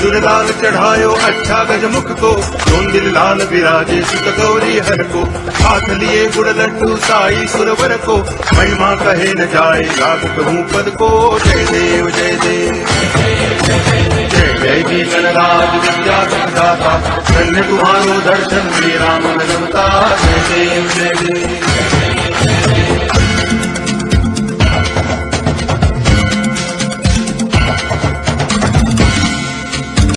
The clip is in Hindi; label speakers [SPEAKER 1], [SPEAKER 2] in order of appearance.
[SPEAKER 1] सिंदूर लाल चढ़ायो अच्छा गजमुख को, धोंदिल लाल विराजे सुत गौरी हर को। हाथ लिए गुड़ लड्डू साई सुरवर को, महिमा कहे न जाए लागत हूँ पद को। जय देव जय देव जय जय जी गणराज विद्या दाता, धन्य तुम्हारो दर्शन श्री राम रघुता। जय देव जय देव।